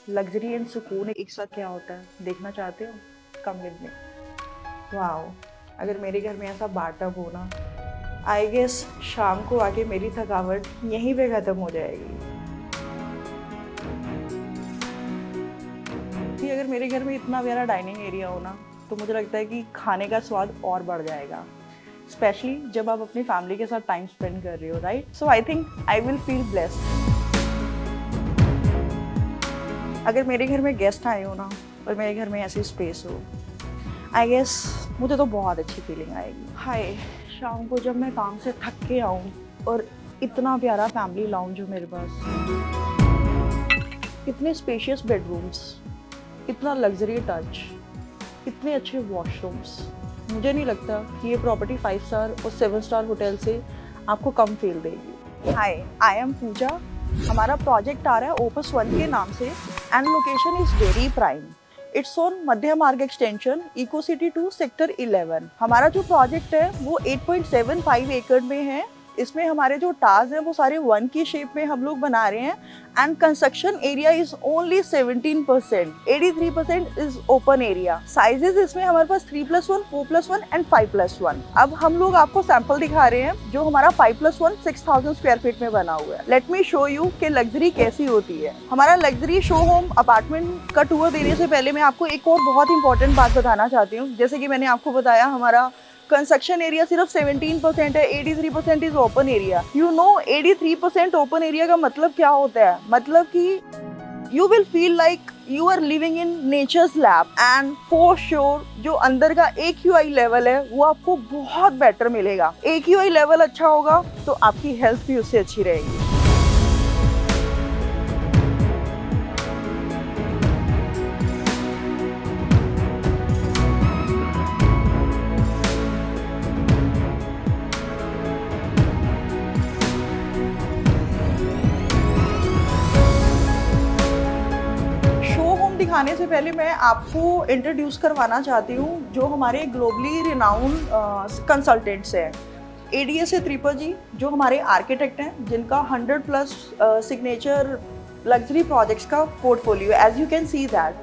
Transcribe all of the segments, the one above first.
Luxury and सुकून एक साथ क्या होता है देखना चाहते हो? Come with me. वाओ, अगर मेरे घर में ऐसा बाथटब हो ना, आई गेस शाम को आके मेरी थकावट यहीं पे ख़त्म हो जाएगी। कि अगर मेरे घर में इतना प्यारा डाइनिंग एरिया हो ना, तो मुझे लगता है कि खाने का स्वाद और बढ़ जाएगा, स्पेशली जब आप अपनी फैमिली के साथ टाइम स्पेंड कर रहे हो, right? So I think I will feel blessed अगर मेरे घर में गेस्ट आए हो ना और मेरे घर में ऐसी स्पेस हो। आई गेस मुझे तो बहुत अच्छी फीलिंग आएगी। हाय, शाम को जब मैं काम से थक के आऊँ और इतना प्यारा फैमिली लाउंज हो मेरे पास, इतने स्पेशियस बेडरूम्स, इतना लग्जरी टच, इतने अच्छे वॉशरूम्स, मुझे नहीं लगता कि ये प्रॉपर्टी 5 स्टार और 7 स्टार होटल से आपको कम फील देगी। हाय, आई एम पूजा। हमारा प्रोजेक्ट आ रहा है ओपस 1 के नाम से and location is very prime. It's on Madhya Marg extension, eco city 2 sector 11। हमारा जो प्रोजेक्ट है वो 8.75 एकड़ में है। इसमें हमारे जो टावर्स हैं वो सारे 1 की शेप में हम लोग बना रहे हैं and construction area is only 17%, 83% is open area. Sizes इसमें हमारे पास 3+1, 4+1 एंड 5+1। अब हम लोग आपको सैंपल दिखा रहे हैं जो हमारा 5+1 6000 स्क्वायर फीट में बना हुआ है। लेट मी शो यू कि लग्जरी कैसी होती है। हमारा लग्जरी शो होम अपार्टमेंट का टूर देने से पहले मैं आपको एक और बहुत इंपॉर्टेंट बात बताना चाहती हूँ। जैसे कि मैंने आपको बताया, हमारा कंस्ट्रक्शन एरिया सिर्फ 17% है, 83% is open area. You know 83% open area का मतलब क्या होता है? मतलब कि you will feel like you are living in nature's lab and for sure जो अंदर का AQI लेवल है वो आपको बहुत बेटर मिलेगा। AQI लेवल अच्छा होगा तो आपकी हेल्थ भी उससे अच्छी रहेगी। शो होम दिखाने से पहले मैं आपको इंट्रोड्यूस करवाना चाहती हूँ जो हमारे ग्लोबली रिनाउंड कंसल्टेंट्स हैं। ADS त्रिपा जी जो हमारे आर्किटेक्ट हैं, जिनका 100+ सिग्नेचर लग्जरी प्रोजेक्ट्स का portfolio, as you can see that.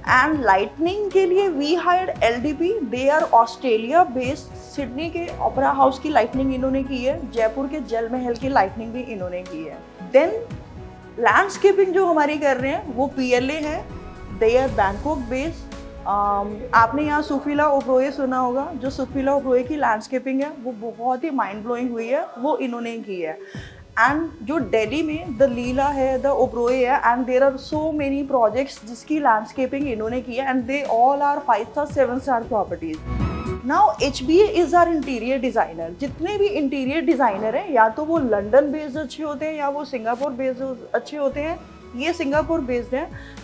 And lightning के लिए we hired LDP। They are Australia based. Sydney के ओपेरा हाउस की लाइटनिंग इन्होंने की है, जयपुर के जल महल की लाइटनिंग भी इन्होंने की है। देन लैंडस्केपिंग जो हमारी कर रहे हैं वो PLA है। They are Bangkok based. आपने यहाँ सुफीला ओब्रोए सुना होगा। जो सुफीला ओब्रोए की लैंडस्केपिंग है वो बहुत ही माइंड ब्लोइंग हुई है, वो इन्होंने की है। एंड जो दिल्ली में द लीला है, द ओब्रोए है, and there are so many projects जिसकी लैंडस्केपिंग इन्होंने की है and they all are 5 star 7 star properties. Now HBA is our interior designer. जितने भी इंटीरियर डिज़ाइनर हैं, या तो वो लंदन बेस्ड अच्छे होते हैं या वो सिंगापुर बेस्ड अच्छे होते हैं। ये सिंगापुर बेस्ड है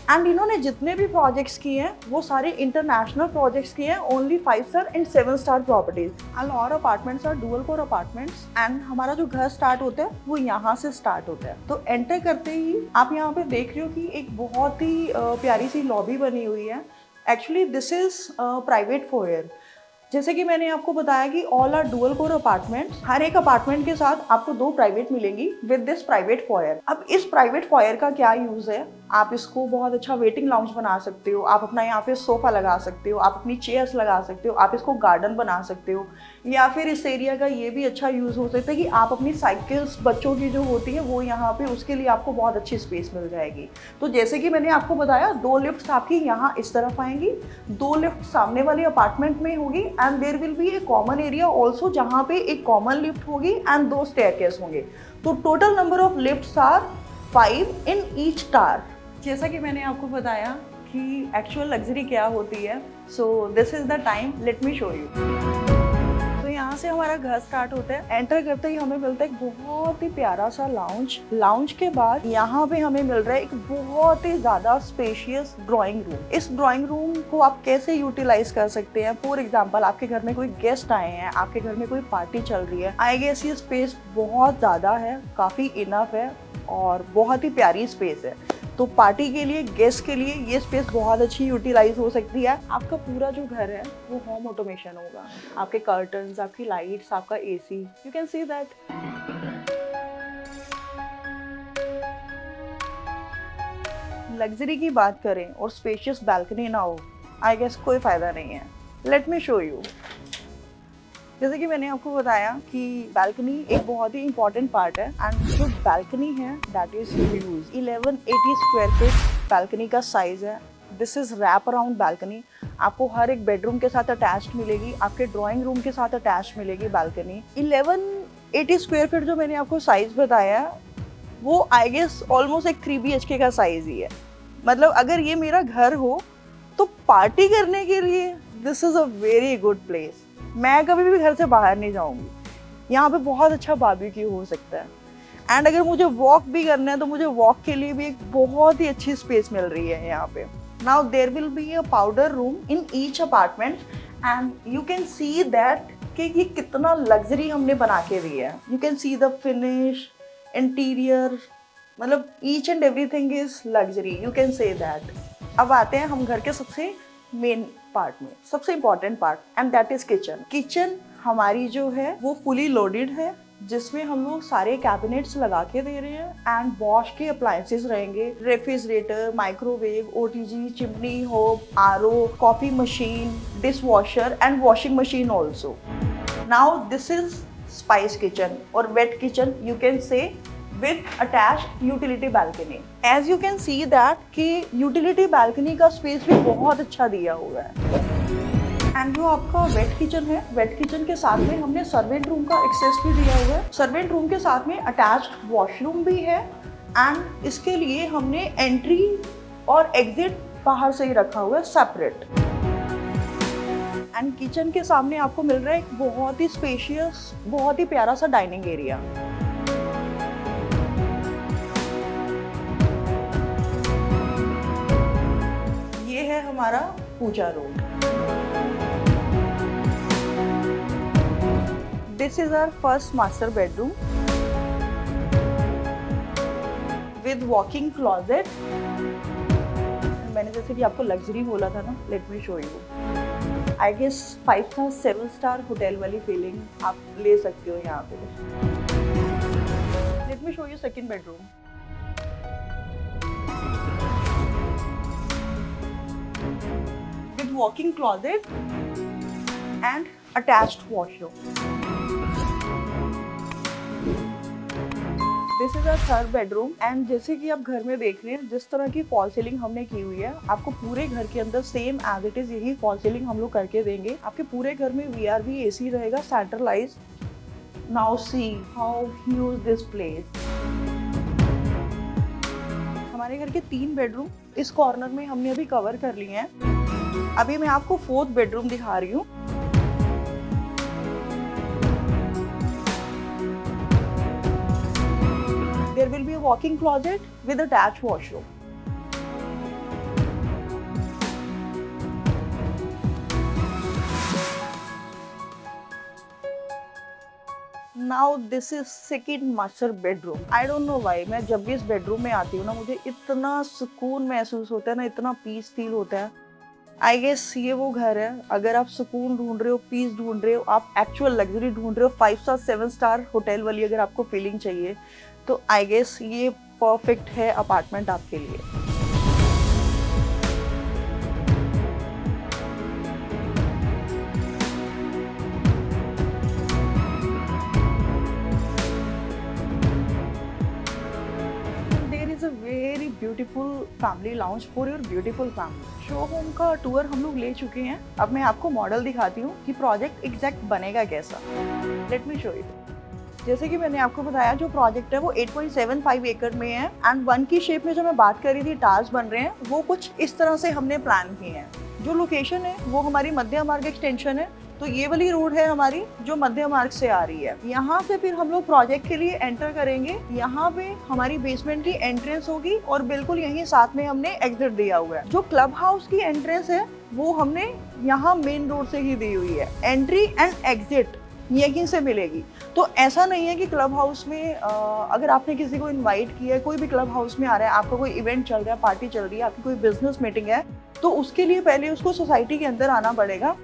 एंड इन्होंने जितने भी प्रोजेक्ट्स किए हैं वो सारे इंटरनेशनल प्रोजेक्ट्स किए हैं, only 5 star and 7 star properties. And और apartments are dual core apartments and हमारा जो घर स्टार्ट होता है वो यहाँ से स्टार्ट होता है। तो एंटर करते ही आप यहाँ पे देख रहे हो कि एक बहुत ही प्यारी सी लॉबी बनी हुई है। Actually this is private foyer. जैसे कि मैंने आपको बताया कि all are dual core apartments. हर एक अपार्टमेंट के साथ आपको 2 प्राइवेट मिलेंगी विद दिस प्राइवेट फॉयर। अब इस प्राइवेट फॉयर का क्या यूज है? आप इसको बहुत अच्छा वेटिंग लाउंज बना सकते हो, आप अपना यहाँ पे सोफा लगा सकते हो, आप अपनी चेयर्स लगा सकते हो, आप इसको गार्डन बना सकते हो, या फिर इस एरिया का ये भी अच्छा यूज हो सकता है कि आप अपनी साइकिल्स बच्चों की जो होती है वो यहाँ पे, उसके लिए आपको बहुत अच्छी स्पेस मिल जाएगी। तो जैसे कि मैंने आपको बताया, 2 लिफ्ट्स आपकी यहाँ इस तरफ आएंगी, 2 लिफ्ट सामने वाले अपार्टमेंट में होगी and there will be a common area also जहाँ पे एक कॉमन लिफ्ट होगी एंड 2 स्टेयरकेस होंगे। तो total number of lifts are 5 in each tower. जैसा कि मैंने आपको बताया कि एक्चुअल लग्जरी क्या होती है, so this is the time, late me show you. तो यहाँ से हमारा घर स्टार्ट होता है। एंटर करते ही हमें मिलता है एक बहुत ही प्यारा सा लाउंज। लाउंज के बाद यहाँ पे हमें मिल रहा है एक बहुत ही ज़्यादा स्पेशियस ड्राइंग रूम। इस ड्राइंग रूम को आप कैसे यूटिलाइज कर सकते हैं? फॉर एग्जाम्पल, आपके घर में कोई गेस्ट आए हैं, आपके घर में कोई पार्टी चल रही है, आई गेस ये स्पेस बहुत ज़्यादा है, काफ़ी इनफ है और बहुत ही प्यारी स्पेस है। तो पार्टी के लिए, गेस्ट के लिए ये स्पेस बहुत अच्छी यूटिलाइज हो सकती है। आपका पूरा जो घर है वो होम ऑटोमेशन होगा। आपके कर्टन्स, आपकी लाइट्स, आपका AC, you can see that. Luxury की बात करें और स्पेशियस बैल्कनी ना हो, आई गेस कोई फ़ायदा नहीं है। Late me show you. जैसे कि मैंने आपको बताया कि बैल्कनी एक बहुत ही इंपॉर्टेंट पार्ट है, एंड जो बैल्कनी है that is huge. 1180 square feet balcony का साइज है। This is wrap around balcony. आपको हर एक बेडरूम के साथ अटैच्ड मिलेगी, आपके ड्राइंग रूम के साथ अटैच्ड मिलेगी बैल्कनी। 1180 स्क्वायर फीट जो मैंने आपको साइज बताया है, वो आई गेस ऑलमोस्ट एक 3 BHK का साइज ही है। मतलब अगर ये मेरा घर हो तो पार्टी करने के लिए this is a very good place. मैं कभी भी घर से बाहर नहीं जाऊंगी। यहाँ पे बहुत अच्छा बारबेक्यू हो सकता है, एंड अगर मुझे वॉक भी करना है तो मुझे वॉक के लिए भी एक बहुत ही अच्छी स्पेस मिल रही है यहाँ पे। Now there will be a powder room in each apartment, and you can see that कि ये कितना लग्जरी हमने बना के दिया है। You can see the finish, interior, मतलब each and everything is luxury, you can say that. अब आते हैं हम घर के सबसे मेन पार्ट में, सबसे important part, and that is kitchen. Kitchen हमारी जो है वो फुली लोडेड है, जिसमें हम लोग सारे कैबिनेट्स लगा के दे रहे हैं, एंड बॉश के अप्लायंसेस रहेंगे, refrigerator, microwave, OTG, chimney hob, RO, coffee machine, dish washer and washing machine also. Now this is spice kitchen और wet kitchen, you can say, with attached utility balcony. As you can see that कि utility balcony का space भी बहुत अच्छा दिया हुआ है। And जो आपका वेट किचन है, वेट किचन के साथ में हमने सर्वेंट रूम का एक्सेस भी दिया हुआ है। सर्वेंट रूम के साथ में अटैच्ड वॉशरूम भी है, एंड इसके लिए हमने एंट्री और एग्जिट बाहर से ही रखा हुआ है सेपरेट। एंड किचन के सामने आपको मिल रहा है एक बहुत ही स्पेशियस, बहुत ही प्यारा सा डाइनिंग एरिया। ये है हमारा puja room. This is our first master bedroom with walking closet. मैंने जैसे कि आपको लग्जरी बोला था ना, let me show you. I guess 5 star 7 star hotel वाली फीलिंग आप ले सकते हो यहाँ पे। Let me show you second bedroom. With walking closet and attached washroom. This is a third bedroom, and जैसे कि आप घर में देख रहे हैं जिस तरह की फॉल सीलिंग हमने की हुई है, आपको पूरे घर के अंदर सेम एज इट इज यही फॉल सीलिंग हम लोग करके देंगे। आपके पूरे घर में VRV AC रहेगा, centralise. Now see how huge this place. हमारे घर के 3 बेडरूम इस कॉर्नर में हमने अभी कवर कर लिए हैं। अभी मैं आपको 4th बेडरूम दिखा रही हूँ। There will be a walk-in closet with attached washroom. Now this is second master bedroom. I don't know why, मैं जब भी इस बेडरूम में आती हूँ ना, मुझे इतना सुकून महसूस होता है ना, इतना पीस फील होता है। आई गेस ये वो घर है, अगर आप सुकून ढूंढ रहे हो, पीस ढूंढ रहे हो, आप एक्चुअल लग्जरी ढूंढ रहे हो, 5 स्टार 7 स्टार होटल वाली अगर आपको फीलिंग चाहिए, तो आई गेस ये परफेक्ट है अपार्टमेंट आपके लिए। There is a very beautiful family lounge for your beautiful family. Show home का टूर हम लोग ले चुके हैं। अब मैं आपको मॉडल दिखाती हूँ कि प्रोजेक्ट एग्जैक्ट बनेगा कैसा। Late me show you. जैसे कि मैंने आपको बताया, जो प्रोजेक्ट है वो 8.75 एकड़ में है, एंड 1 की शेप में जो मैं बात कर रही थी, टार्स बन रहे हैं, वो कुछ इस तरह से हमने प्लान किए हैं। जो लोकेशन है वो हमारी मध्य मार्ग एक्सटेंशन है, तो ये वाली रोड है हमारी जो मध्य मार्ग से आ रही है। यहाँ से फिर हम लोग प्रोजेक्ट के लिए एंटर करेंगे। यहाँ पे हमारी बेसमेंट की एंट्रेंस होगी, और बिल्कुल यहीं साथ में हमने एग्जिट दिया हुआ है। जो क्लब हाउस की एंट्रेंस है वो हमने यहाँ मेन रोड से ही दी हुई है। एंट्री एंड एग्जिट यहीं से मिलेगी। तो ऐसा नहीं है कि क्लब हाउस में अगर आपने किसी को इनवाइट किया है, कोई भी क्लब हाउस में आ रहा है, आपका कोई इवेंट चल रहा है, पार्टी चल रही है, आपकी कोई बिजनेस मीटिंग है, तो उसके लिए पहले उसको सोसाइटी के अंदर आना पड़ेगा।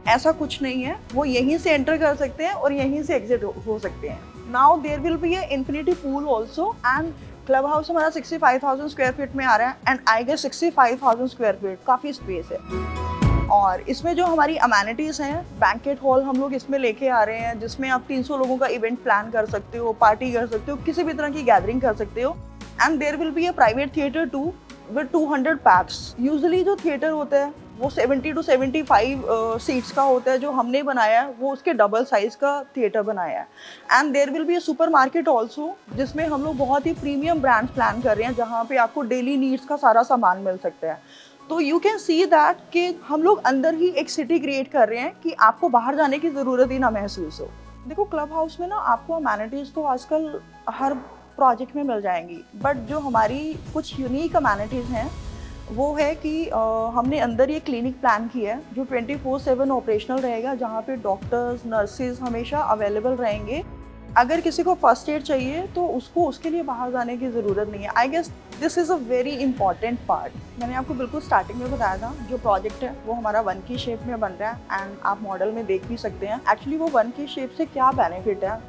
ऐसा कुछ नहीं है, वो यहीं से एंटर कर सकते हैं और यहीं से एग्जिट हो सकते हैं। Now there will be a infinity pool also, and club house हमारा 65,000 स्क्वायर फीट में आ रहा है and I guess 65,000 square feet काफ़ी स्पेस है। और इसमें जो हमारी अमेनिटीज़ हैं, बैंकेट हॉल हम लोग इसमें लेके आ रहे हैं, जिसमें आप 300 लोगों का इवेंट प्लान कर सकते हो, पार्टी कर सकते हो, किसी भी तरह की गैदरिंग कर सकते हो। And there will be a private theatre too with 200 pax. Usually जो थिएटर होता है वो 70 to 75 सीट्स का होता है, जो हमने बनाया है वो उसके डबल साइज का थिएटर बनाया है। And there will be a super market also, जिसमें हम लोग बहुत ही प्रीमियम ब्रांड्स प्लान कर रहे हैं, जहाँ पे आपको डेली नीड्स का सारा सामान मिल सकता है। तो यू कैन सी दैट कि हम लोग अंदर ही एक सिटी क्रिएट कर रहे हैं कि आपको बाहर जाने की ज़रूरत ही ना महसूस हो। देखो, क्लब हाउस में ना आपको अमेनिटीज़ तो आजकल हर प्रोजेक्ट में मिल जाएंगी, बट जो हमारी कुछ यूनिक अमेनिटीज़ हैं वो है कि हमने अंदर ये क्लिनिक प्लान किया है जो 24/7 ऑपरेशनल रहेगा, जहाँ पे डॉक्टर्स नर्सेज हमेशा अवेलेबल रहेंगे। अगर किसी को फर्स्ट एड चाहिए तो उसको उसके लिए बाहर जाने की ज़रूरत नहीं है। I guess this is a very important part. मैंने आपको बिल्कुल स्टार्टिंग में बताया था, जो प्रोजेक्ट है वो हमारा 1 की शेप में बन रहा है एंड आप मॉडल में देख भी सकते हैं एक्चुअली वो 1 की शेप से क्या बेनिफिट है।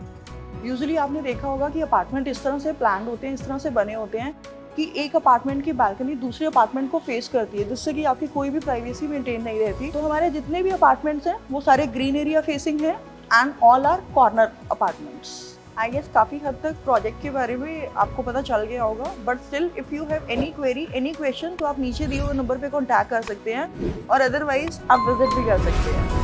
यूजुअली आपने देखा होगा कि अपार्टमेंट इस तरह से प्लान होते हैं, इस तरह से बने होते हैं कि एक अपार्टमेंट की बालकनी दूसरे अपार्टमेंट को फेस करती है, जिससे कि आपकी कोई भी प्राइवेसी मेंटेन नहीं रहती। तो हमारे जितने भी अपार्टमेंट्स हैं वो सारे ग्रीन एरिया फेसिंग हैं and all are corner apartments. I guess काफ़ी हद तक प्रोजेक्ट के बारे में आपको पता चल गया होगा, but still if you have any query any question तो आप नीचे दिए हुए नंबर पे कॉन्टैक्ट कर सकते हैं और अदरवाइज आप विजिट भी कर सकते हैं।